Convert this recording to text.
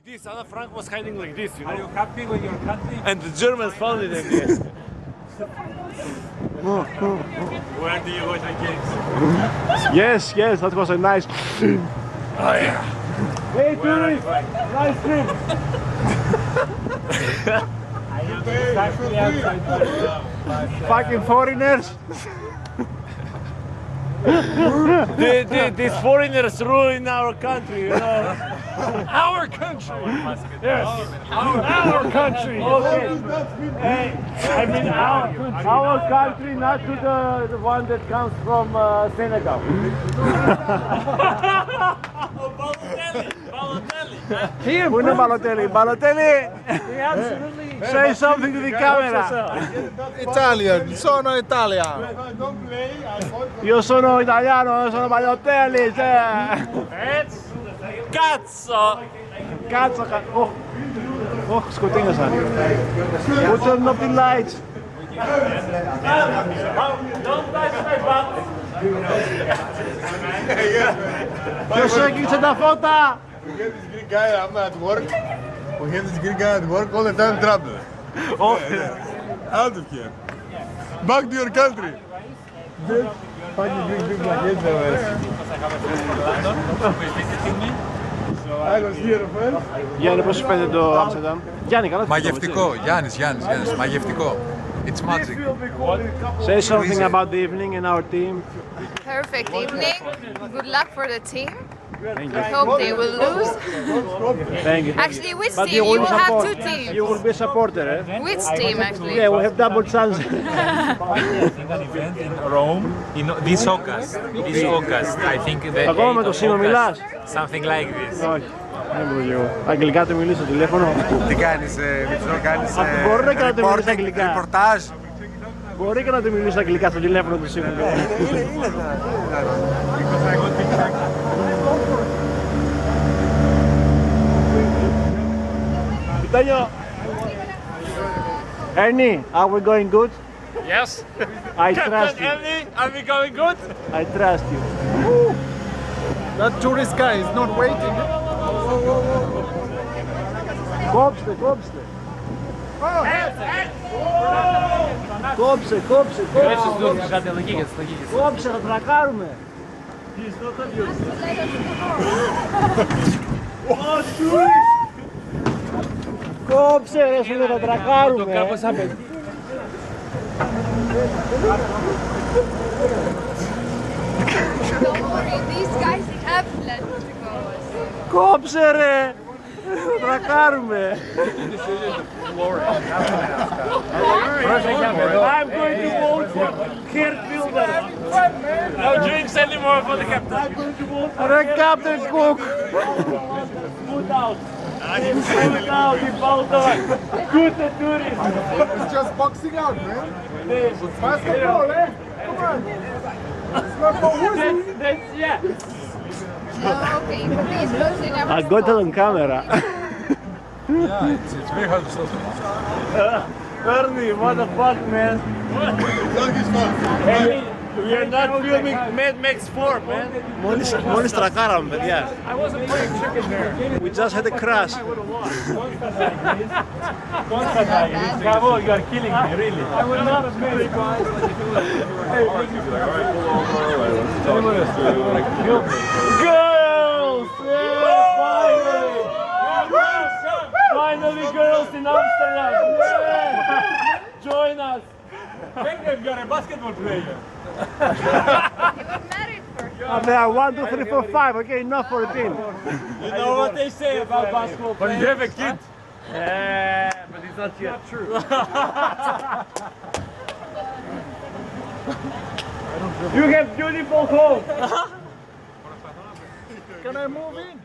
this. Anna Frank was hiding like this, you know. Are you happy with your country? And the Germans found it, I guess. Where do you watch the games? Yes, yes, that was a nice. Oh yeah. Hey, tourist, nice trip. Exactly outside. Fucking foreigners. These foreigners ruin our country, you know. Our country! Yes. Our country. Okay. Hey, I mean our country, not to the one that comes from Senegal. Him. Who knows Balotelli? Balotelli, Absolutely. say something to the camera. Italian, sono Italiano. Io sono italiano, sono Balotelli. Cazzo! Cazzo, oh, oh, σκοτίνασαν. Put turn off the lights. Don't touch my butt. Ποιος έκλεισε τα φώτα? We get this Greek guy, I'm at work. We get this Greek guy at work all the time trouble. Oh, Out of here. Back to your country. Fucking Greek people like it there. I was here first. Γιάννη, πώς σου φαίνεται το Άμστερνταμ? Γιάννη, καλά. Μαγευτικό, Γιάννης, μαγευτικό. It's magic. Say something about the evening and our team. Perfect evening. Good luck for the team. Thank I you. hope they will lose. Thank you. Actually, which But team? You will have two teams. You will be a supporter, eh? Which team, actually? Yeah, we have double chance. I think an event in Rome in this August. I think the Ακόμα με το 8th of Σίμω August. μιλάς? Something like this. Όχι. Δεν μπορώ λίγο. Αγγλικά του μιλήσω στο τηλέφωνο. Τι κάνεις, Μητσό, κάνεις Μπορεί να κάνω το μιλήσω στα αγγλικά. ρεπορτάζ. Μπορεί και να του μιλήσω στα αγγλικά στο τηλέφωνο του Σίμω. Питάνιο. Ernie, are we going good? Yes. I trust you. Andy, are we going good? I trust you. That tourist guy is not waiting. Κόψτε, κόψτε. Κόψε, κόψε, κόψε. Κόψε, θα τρακάρουμε. Κόψε ρε σου θα τρακάρουμε. Don't worry, these guys have let us go. Κόψε ρε. Θα τρακάρουμε. I'm going to vote for Geert Wilders. No drinks anymore for the captain. Ρε Captain Cook. Put out. Put out the Baltimore. Good tourist. It's just boxing out, man. Basketball, eh? Come on. It's not for women. Yeah. Okay, please losing our I got it on camera. Yeah, it's very hard to stop. Ernie, what the fuck, man? Not his fault. We are not filming Mad Max 4, man. Μόλις τρακάραμε, παιδιά. I wasn't playing chicken there. We just had a crash. Bravo, you are killing me, really. I would not have made it, guys. Girls! Yeah, finally! Finally, girls in Amsterdam! Yeah. Join us! Thank them, you are a basketball player. He was married for There are 1, 2, 3, 4, 5. Okay, enough for the team. You know what they say about basketball But players? you have a kid. Yeah, but it's not yet. True. You have beautiful home. Can I move in?